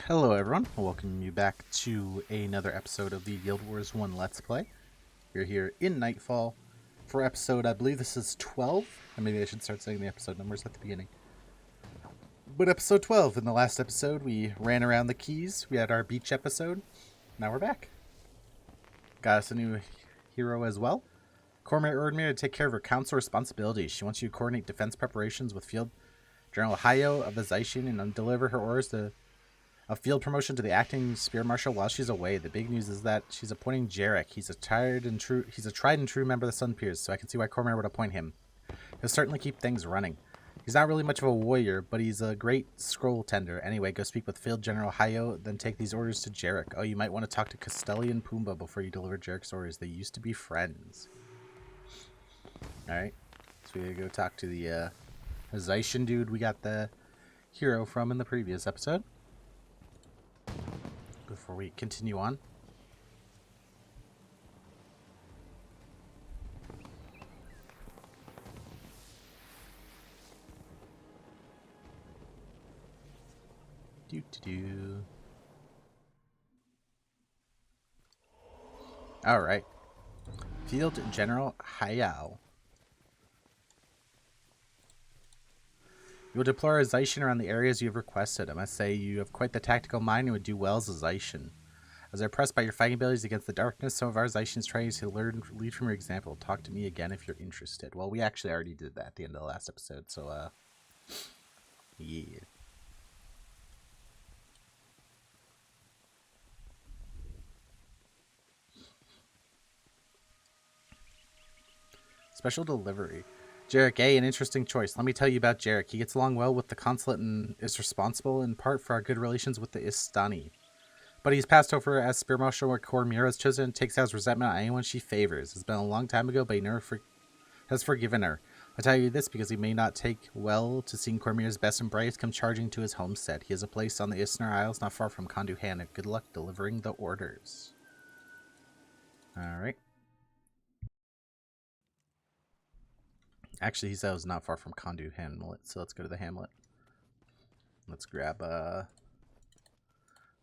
Hello everyone, welcome you back to another episode of the Guild Wars 1 Let's Play. We're here in Nightfall for episode, I believe this is 12, and maybe I should start saying the episode numbers at the beginning. But episode 12, in the last episode we ran around the keys, we had our beach episode, now we're back. Got us a new hero as well. Kormir ordered me to take care of her council responsibilities. She wants you to coordinate defense preparations with Field General Hayo of the Zaishin and deliver her orders to a field promotion to the acting spear marshal while she's away. The big news is that she's appointing Jarek. He's a tried and true member of the Sun Peers, so I can see why Kormir would appoint him. He'll certainly keep things running. He's not really much of a warrior, but he's a great scroll tender. Anyway, go speak with Field General Hayo, then take these orders to Jarek. Oh, you might want to talk to Castelli and Pumbaa before you deliver Jarek's orders. They used to be friends. Alright, so we gotta go talk to the Zaishin dude we got the hero from in the previous episode. Before we continue on. Alright. Field General Hayao. You will deploy a Zaishin around the areas you have requested. I must say, you have quite the tactical mind and would do well as a Zaishin. As they're impressed by your fighting abilities against the darkness, some of our Zaishins try to lead from your example. Talk to me again if you're interested. Well, we actually already did that at the end of the last episode, so, yeah. Special delivery. Jarek A, an interesting choice. Let me tell you about Jarek. He gets along well with the consulate and is responsible in part for our good relations with the Istani. But he's passed over as Spear Marshal where Kormir has chosen and takes out his resentment on anyone she favors. It's been a long time ago, but he never has forgiven her. I tell you this because he may not take well to seeing Kormir's best embrace come charging to his homestead. He has a place on the Istan Isles not far from Kondu Hanna. Good luck delivering the orders. Alright. Actually, he said it was not far from Kondu Hamlet, so let's go to the hamlet. Let's grab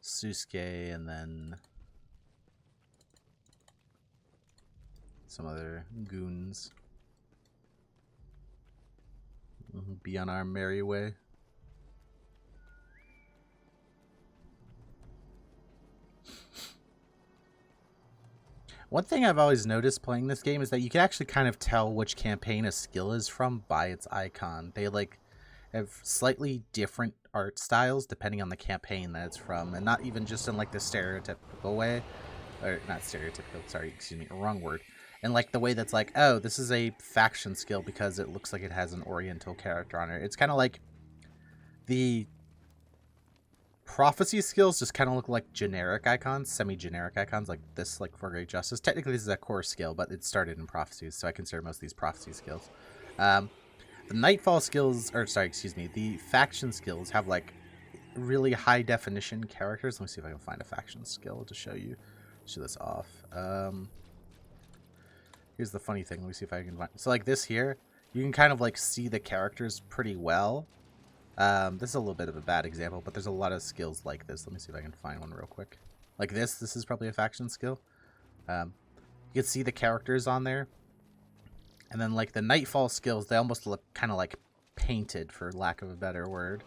Susuke and then some other goons. Be on our merry way. One thing I've always noticed playing this game is that you can actually kind of tell which campaign a skill is from by its icon. They like have slightly different art styles depending on the campaign that it's from, and not even just in like the stereotypical way, or not stereotypical, sorry, excuse me, wrong word. And like the way that's like, oh, this is a faction skill because it looks like it has an oriental character on it. It's kind of like the prophecy skills just kind of look like generic icons, semi-generic icons like this, like for Great Justice. Technically this is a core skill, but it started in prophecies, so I consider most of these prophecy skills. The Nightfall skills, or sorry, excuse me, the faction skills have like really high definition characters. Let me see if I can find a faction skill to show this off. Here's the funny thing. Let me see if I can find. So like this here, you can kind of like see the characters pretty well. This is a little bit of a bad example, but there's a lot of skills like this. Let me see if I can find one real quick. Like this is probably a faction skill. You can see the characters on there. And then like the Nightfall skills, they almost look kind of like painted, for lack of a better word.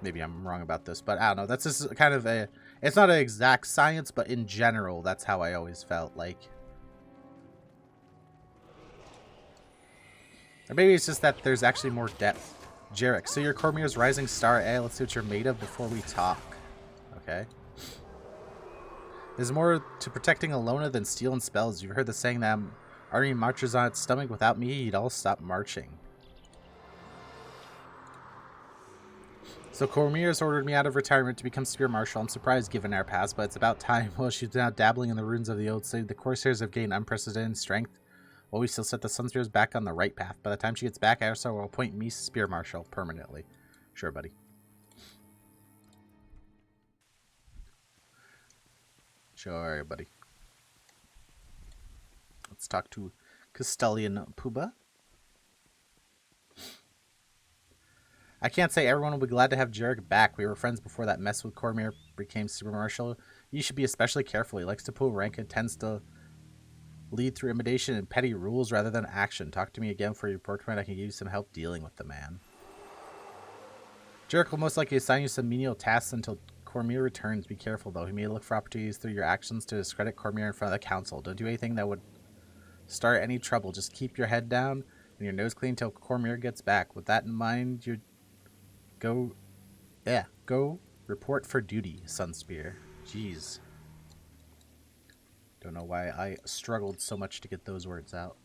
Maybe I'm wrong about this, but I don't know. That's just kind of a... It's not an exact science, but in general, that's how I always felt like. Or maybe it's just that there's actually more depth. Jarek, so you're Kormir's rising star. Hey, let's see what you're made of before we talk. Okay. There's more to protecting Alona than steel and spells. You've heard the saying that army marches on its stomach. Without me, you'd all stop marching. So Kormir has ordered me out of retirement to become Spear Marshal. I'm surprised given our past, but it's about time. Well, she's now dabbling in the ruins of the old city. The Corsairs have gained unprecedented strength. While we still set the Sun Spears back on the right path. By the time she gets back, Arsa will appoint me Spear Marshal permanently. Sure, buddy. Sure, buddy. Let's talk to Castelli and Pumbaa. I can't say everyone will be glad to have Jarek back. We were friends before that mess with Kormir became super martial. You should be especially careful. He likes to pull rank and tends to lead through intimidation and petty rules rather than action. Talk to me again for your report command. I can give you some help dealing with the man. Jarek will most likely assign you some menial tasks until Kormir returns. Be careful, though. He may look for opportunities through your actions to discredit Kormir in front of the council. Don't do anything that would start any trouble. Just keep your head down and your nose clean until Kormir gets back. With that in mind, you go report for duty, Sunspear. Jeez. Don't know why I struggled so much to get those words out.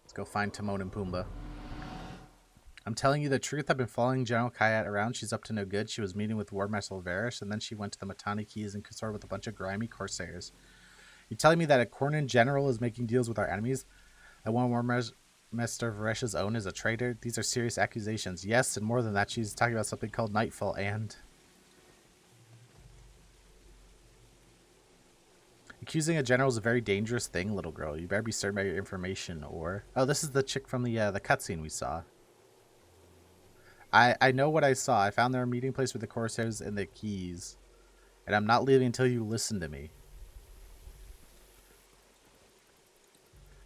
Let's go find Timon and Pumbaa. I'm telling you the truth. I've been following General Kayat around. She's up to no good. She was meeting with War Marshal Varys, and then she went to the Matani Keys and consorted with a bunch of grimy corsairs. You're telling me that a Cornin general is making deals with our enemies? That one War Master Varesh's own is a traitor? These are serious accusations. Yes, and more than that, she's talking about something called Nightfall, and... Accusing a general is a very dangerous thing, little girl. You better be certain about your information, or... Oh, this is the chick from the cutscene we saw. I know what I saw. I found their meeting place with the Corsairs and the Keys. And I'm not leaving until you listen to me.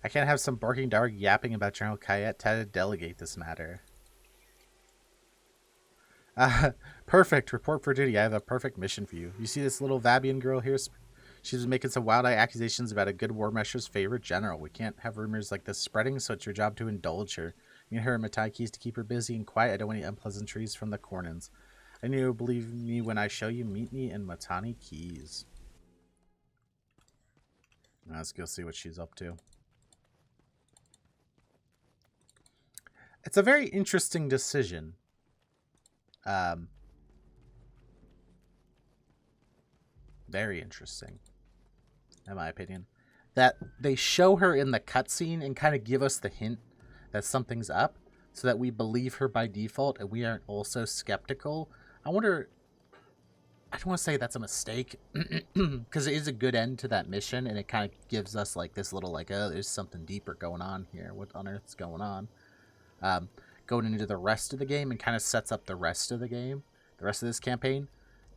I can't have some barking dog yapping about General Kayat. Try to delegate this matter. Perfect. Report for duty. I have a perfect mission for you. You see this little Vabian girl here? She's been making some wild-eyed accusations about a good War Master's favorite general. We can't have rumors like this spreading, so it's your job to indulge her. You and her and Matai Keys to keep her busy and quiet. I don't want any unpleasantries from the Cornins. I know you'll believe me when I show you. Meet me in Matani Keys. Now let's go see what she's up to. It's a very interesting decision. Very interesting, in my opinion. That they show her in the cutscene and kind of give us the hint that something's up, so that we believe her by default and we aren't also skeptical. I wonder... I don't want to say that's a mistake, because it is a good end to that mission, and it kind of gives us like this little like, oh, there's something deeper going on here. What on earth's going on? Going into the rest of the game, and kind of sets up the rest of the game, the rest of this campaign.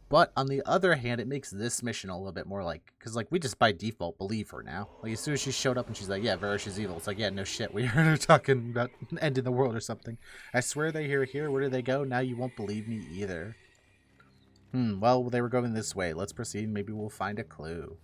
But on the other hand, it makes this mission a little bit more like, because like we just by default believe her now. Like as soon as she showed up and she's like, yeah, Varys is evil. It's like, yeah, no shit. We heard her talking about ending the world or something. I swear they hear here. Where do they go? Now you won't believe me either. Well, they were going this way. Let's proceed. Maybe we'll find a clue.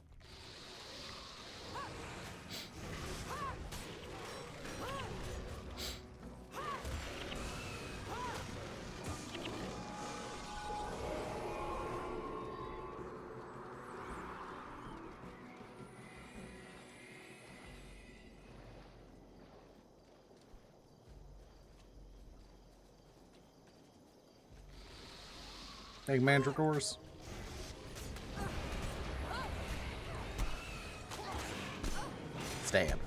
Hey, mandragores. Stab.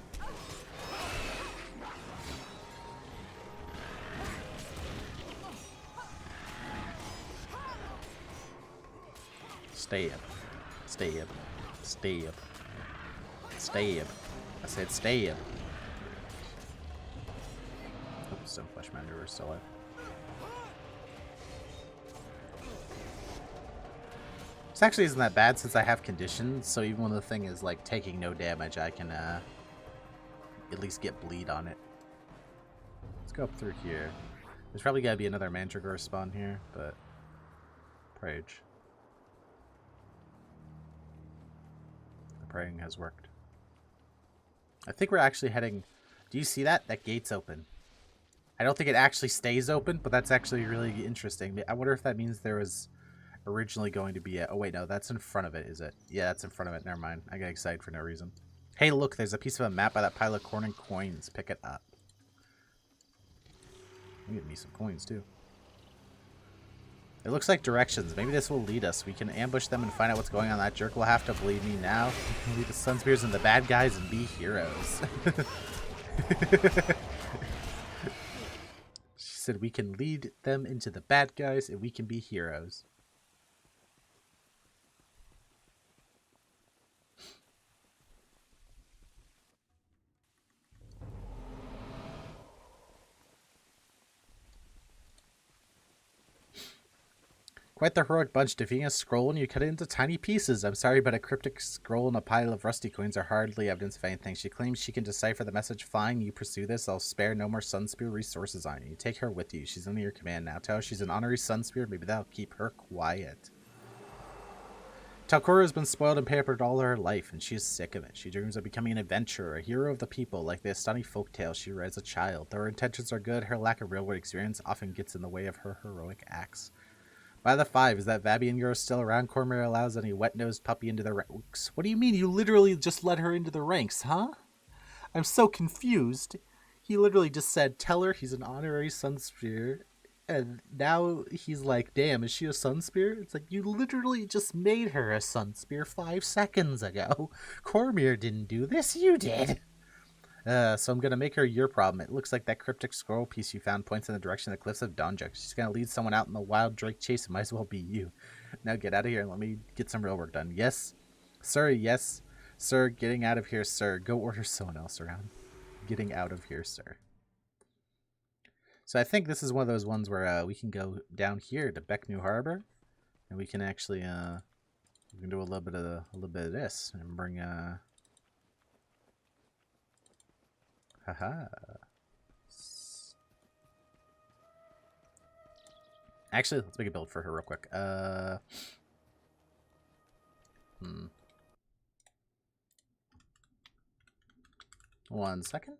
Stab. Stab. Stab. Stab. I said stab. Oops, some flesh mandragores still alive. This actually isn't that bad since I have conditions, so even when the thing is like taking no damage, I can at least get bleed on it. Let's go up through here. There's probably gotta be another mandragore spawn here, but prage. The praying has worked. I think we're actually heading... Do you see that? That gate's open. I don't think it actually stays open, but that's actually really interesting. I wonder if that means there was... originally going to be a... Oh, wait, no, that's in front of it, is it? Yeah, that's in front of it. Never mind. I got excited for no reason. Hey, look, there's a piece of a map by that pile of corn and coins. Pick it up. Give me some coins, too. It looks like directions. Maybe this will lead us. We can ambush them and find out what's going on. That jerk will have to believe me now. We can lead the Sunspears and the bad guys and be heroes. She said we can lead them into the bad guys and we can be heroes. Quite the heroic bunch, defeating a scroll and you cut it into tiny pieces. I'm sorry, but a cryptic scroll and a pile of rusty coins are hardly evidence of anything. She claims she can decipher the message. Fine, you pursue this. I'll spare no more Sunspear resources on you. You take her with you. She's under your command now. Tell her she's an honorary Sunspear. Maybe that'll keep her quiet. Talkora has been spoiled and pampered all her life, and she is sick of it. She dreams of becoming an adventurer, a hero of the people, like the stunning folktale she read as a child. Though her intentions are good, her lack of real-world experience often gets in the way of her heroic acts. By the 5, is that Vabian girl still around? Kormir allows any wet-nosed puppy into the ranks. What do you mean? You literally just let her into the ranks, huh? I'm so confused. He literally just said, tell her he's an honorary Sunspear. And now he's like, damn, is she a Sunspear? It's like, you literally just made her a Sunspear 5 seconds ago. Kormir didn't do this, you did. So I'm going to make her your problem. It looks like that cryptic scroll piece you found points in the direction of the cliffs of Donjuk. She's going to lead someone out in the wild drake chase. It might as well be you. Now get out of here and let me get some real work done. Yes, sir. Yes, sir. Getting out of here, sir. Go order someone else around. Getting out of here, sir. So I think this is one of those ones where we can go down here to Beck New Harbor. And we can actually we can do a little bit of this and bring haha. Actually, let's make a build for her real quick. 1 second.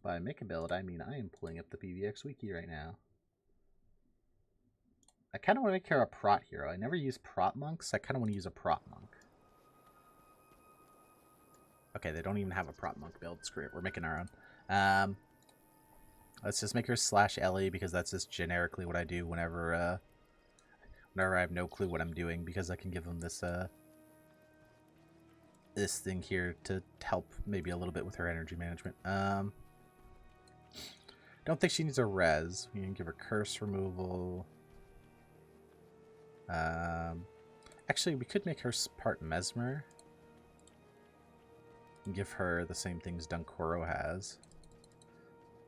By make a build, I mean I am pulling up the PVX wiki right now. I kind of want to make her a prot hero. I never use prot monks. I kind of want to use a prot monk. Okay, they don't even have a prop monk build. Screw it, we're making our own. Let's just make her /Ellie because that's just generically what I do whenever whenever I have no clue what I'm doing, because I can give them this this thing here to help maybe a little bit with her energy management. Don't think she needs a res. We can give her curse removal. Actually, we could make her part mesmer. Give her the same things Dunkoro has.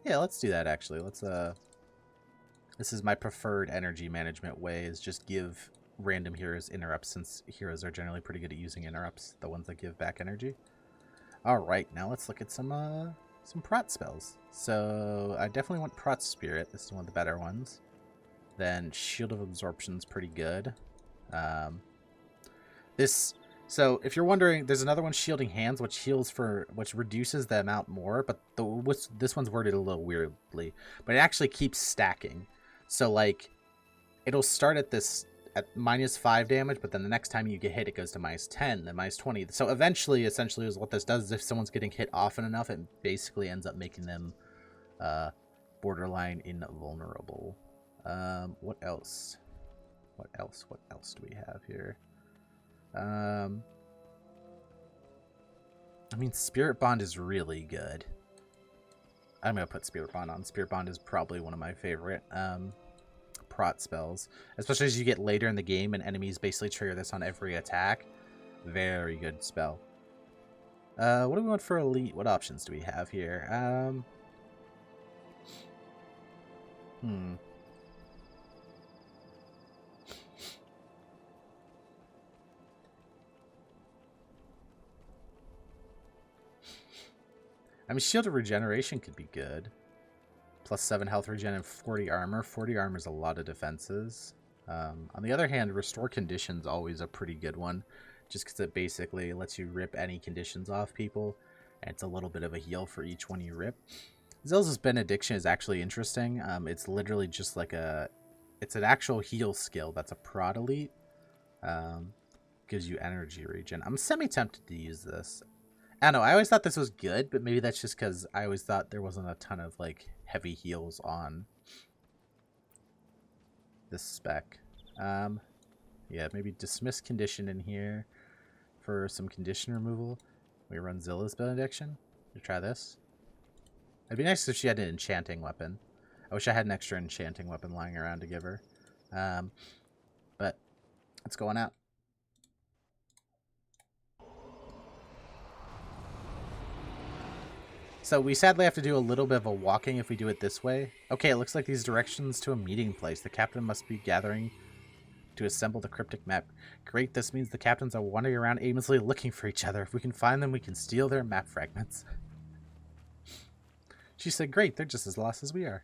Yeah, let's do that actually. Let's this is my preferred energy management way, is just give random heroes interrupts, since heroes are generally pretty good at using interrupts, the ones that give back energy. Alright, now let's look at some prot spells. So I definitely want Prot Spirit. This is one of the better ones. Then Shield of Absorption's pretty good. So if you're wondering, there's another one, Shielding Hands, which reduces the amount more, but this one's worded a little weirdly. But it actually keeps stacking. So like, it'll start at -5 damage, but then the next time you get hit, it goes to -10, then -20. So eventually, essentially, is what this does is if someone's getting hit often enough, it basically ends up making them borderline invulnerable. What else? What else do we have here? I mean, Spirit Bond is really good. I'm gonna put Spirit Bond on. Spirit Bond is probably one of my favorite prot spells, especially as you get later in the game and enemies basically trigger this on every attack. Very good spell. What do we want for elite? What options do we have here? I mean, Shield of Regeneration could be good. +7 health regen and 40 armor. 40 armor is a lot of defenses. On the other hand, Restore Condition's always a pretty good one, just because it basically lets you rip any conditions off people, and it's a little bit of a heal for each one you rip. Zelza's Benediction is actually interesting. It's literally just like it's an actual heal skill that's a prot elite. Gives you energy regen. I'm semi-tempted to use this. I don't know, I always thought this was good, but maybe that's just because I always thought there wasn't a ton of, like, heavy heals on this spec. Yeah, maybe Dismiss Condition in here for some condition removal. We run Zilla's Benediction. You try this. It'd be nice if she had an enchanting weapon. I wish I had an extra enchanting weapon lying around to give her. But it's going out. So we sadly have to do a little bit of a walking if we do it this way. Okay, it looks like these directions to a meeting place. The captain must be gathering to assemble the cryptic map. Great, this means the captains are wandering around aimlessly looking for each other. If we can find them, we can steal their map fragments. She said, great, they're just as lost as we are.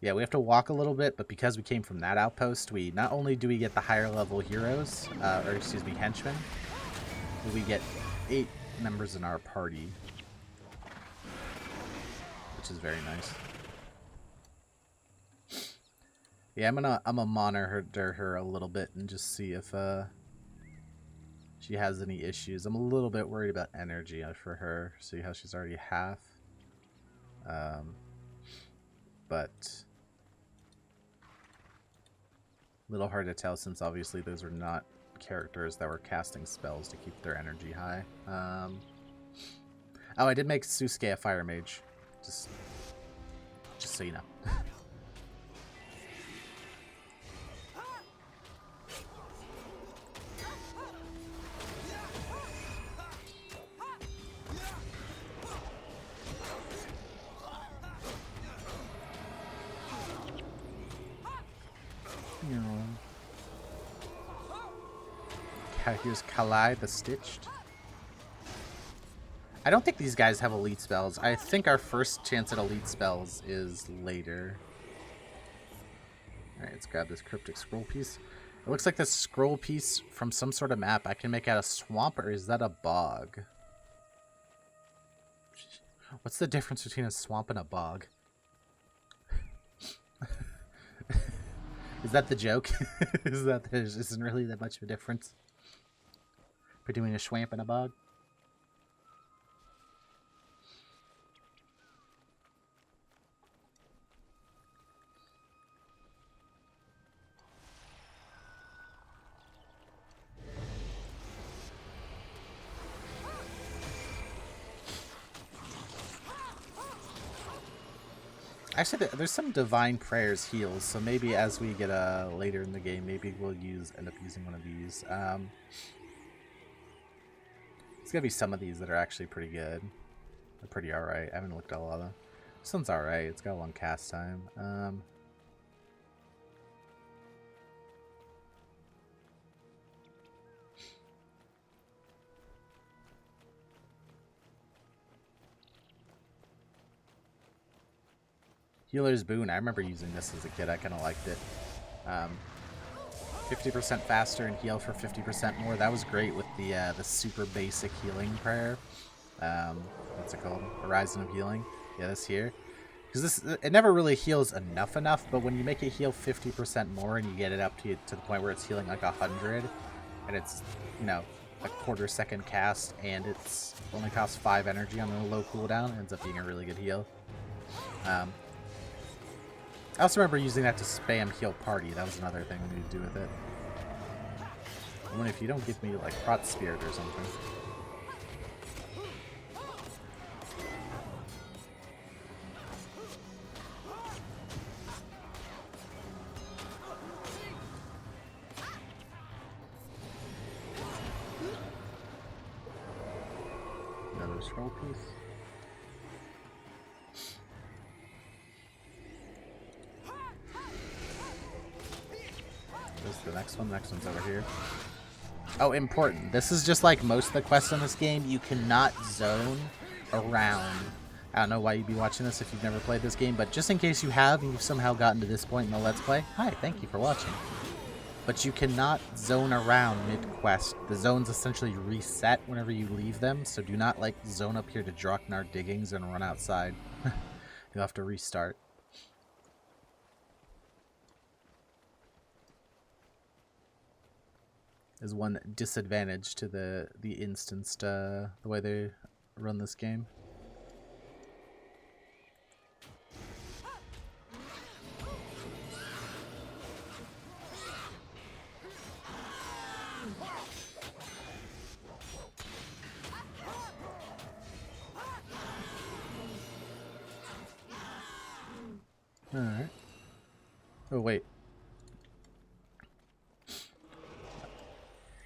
Yeah, we have to walk a little bit, but because we came from that outpost, we not only do we get the higher level heroes, or excuse me, henchmen, but we get 8 members in our party, which is very nice. Yeah, I'm gonna monitor her a little bit and just see if she has any issues. I'm a little bit worried about energy for her. See how she's already half. But a little hard to tell since obviously those are not characters that were casting spells to keep their energy high. Oh, I did make Susuke a fire mage. Just so you know. Here's Kalai the Stitched. I don't think these guys have elite spells. I think our first chance at elite spells is later. Alright, let's grab this cryptic scroll piece. It looks like this scroll piece from some sort of map I can make out a swamp, or is that a bog? What's the difference between a swamp and a bog? Is that the joke? Is that there isn't really that much of a difference between a swamp and a bog? Actually, there's some divine prayers heals, so maybe as we get later in the game, maybe we'll end up using one of these. There's gonna be some of these that are actually pretty good. They're pretty alright. I haven't looked at a lot of them. This one's alright. It's got a long cast time. Healer's Boon. I remember using this as a kid. I kind of liked it. 50% faster and heal for 50% more. That was great with the super basic healing prayer. What's it called? Horizon of Healing. Yeah, this here. Because it never really heals enough, but when you make it heal 50% more and you get it up to the point where it's healing like 100, and it's, you know, a quarter-second cast, and it's only costs 5 energy on a low cooldown, it ends up being a really good heal. I also remember using that to spam heal party. That was another thing we need to do with it. I wonder if you don't give me like Prot Spirit or something. Another scroll piece. The next one. The next one's over here. Oh, important. This is just like most of the quests in this game. You cannot zone around. I don't know why you'd be watching this if you've never played this game, but just in case you have and you've somehow gotten to this point in the Let's Play, hi, thank you for watching. But you cannot zone around mid-quest. The zones essentially reset whenever you leave them, so do not like zone up here to Draknar Diggings and run outside. You'll have to restart. Is one disadvantage to the instanced the way they run this game. All right. Oh wait.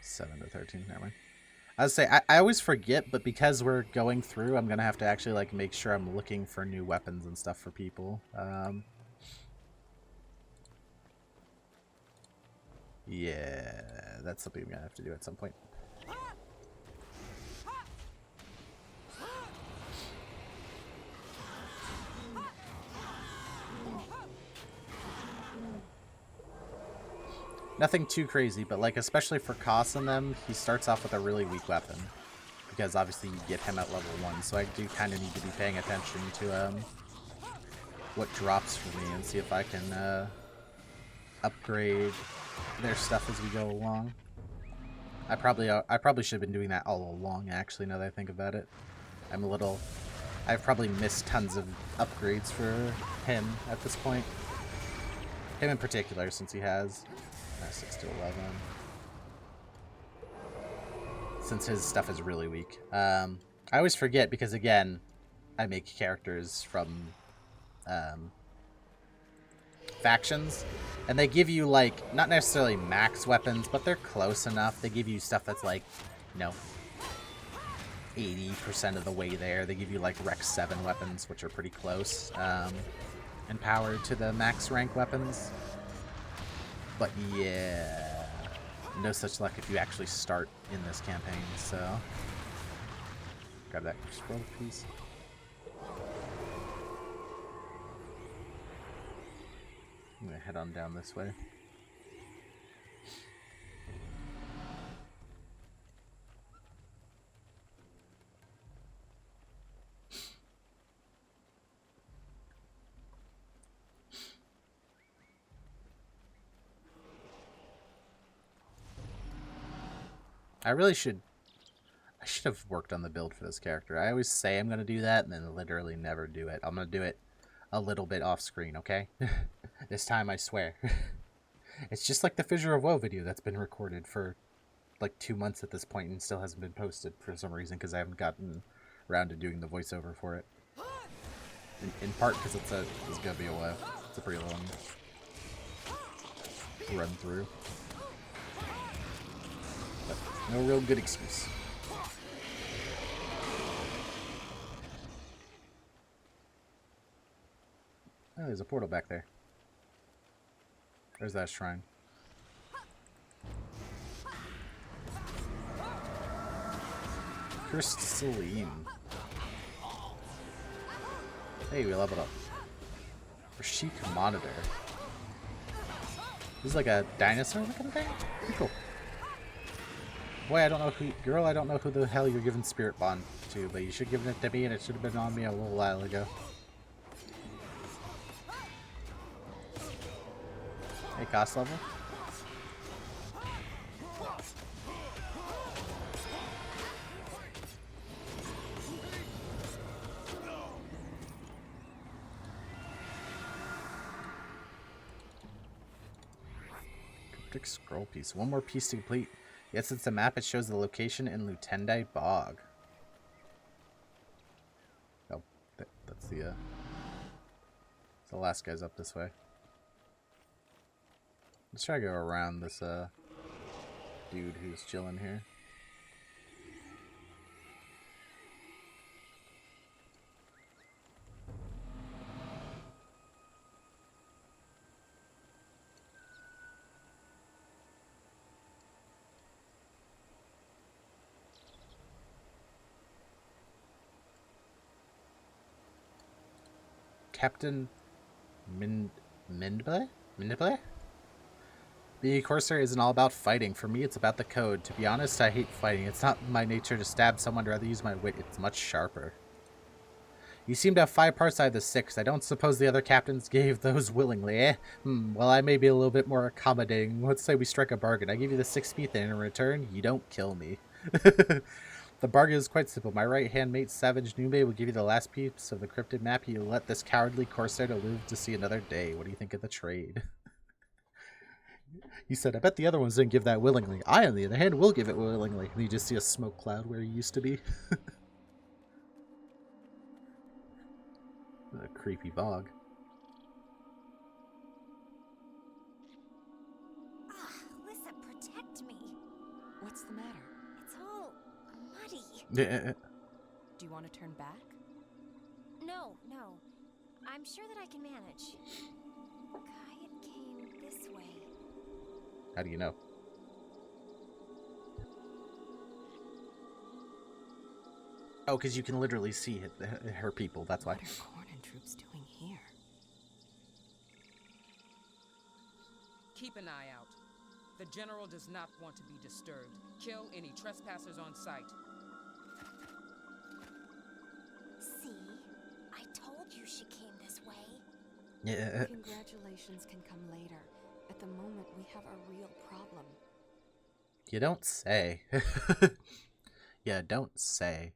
7 to 13, never mind. I was say I always forget, but because we're going through, I'm gonna have to actually like make sure I'm looking for new weapons and stuff for people. Yeah, that's something I'm gonna have to do at some point. Nothing too crazy, but like especially for Koss and them, he starts off with a really weak weapon. Because obviously you get him at level 1, so I do kind of need to be paying attention to what drops for me and see if I can upgrade their stuff as we go along. I probably should have been doing that all along, actually, now that I think about it. I've probably missed tons of upgrades for him at this point. Him in particular, since he has 6 to 11. Since his stuff is really weak. I always forget because, again, I make characters from factions, and they give you, like, not necessarily max weapons, but they're close enough. They give you stuff that's, like, you know, 80% of the way there. They give you, like, Rec 7 weapons, which are pretty close in power to the max rank weapons. But, yeah, no such luck if you actually start in this campaign, so... Grab that scroll piece. I'm gonna head on down this way. I should have worked on the build for this character. I always say I'm gonna do that and then literally never do it. I'm gonna do it a little bit off screen, okay? This time I swear. It's just like the Fissure of Woe video that's been recorded for like 2 months at this point and still hasn't been posted for some reason because I haven't gotten around to doing the voiceover for it. In part because it's gonna be a while. It's a pretty long run through. But no real good excuse. Oh, there's a portal back there. There's that shrine. Cursed Celine. Hey, we leveled up. Rashik Monitor. This is like a dinosaur looking thing? Pretty cool. Boy, I don't know who the hell you're giving Spirit Bond to, but you should have given it to me and it should have been on me a little while ago. Hey, cost level. Cryptic scroll piece. One more piece to complete. Yes, it's a map. It shows the location in Lutendai Bog. Oh, that's the last guy's up this way. Let's try to go around this dude who's chilling here. Captain Mindble? Being a Corsair isn't all about fighting. For me, it's about the code. To be honest, I hate fighting. It's not my nature to stab someone, rather use my wit. It's much sharper. You seem to have 5 parts out of the 6. I don't suppose the other captains gave those willingly, eh? Well, I may be a little bit more accommodating. Let's say we strike a bargain. I give you the 6th piece, and in return, you don't kill me. The bargain is quite simple. My right-hand mate, Savage Nume, will give you the last piece of the cryptid map. You let this cowardly Corsair to live to see another day. What do you think of the trade? He said, I bet the other ones didn't give that willingly. I, on the other hand, will give it willingly. And you just see a smoke cloud where he used to be. A creepy bog. Listen, protect me. What's the matter? It's all muddy. Do you want to turn back? No. I'm sure that I can manage. Kayat came this way. How do you know? Oh, because you can literally see her people. That's why. What are Kornin troops doing here? Keep an eye out. The general does not want to be disturbed. Kill any trespassers on sight. See? I told you she came this way. Yeah. Congratulations can come later. At the moment, we have a real problem. You don't say. Yeah, don't say.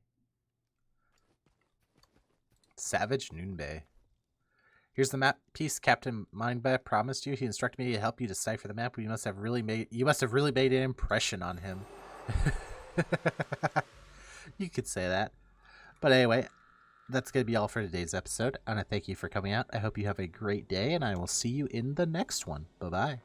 Savage Noonbay. Here's the map piece Captain Mindbay promised you. He instructed me to help you decipher the map. You must have really made an impression on him. You could say that. But anyway, that's going to be all for today's episode. I want to thank you for coming out. I hope you have a great day, and I will see you in the next one. Bye-bye.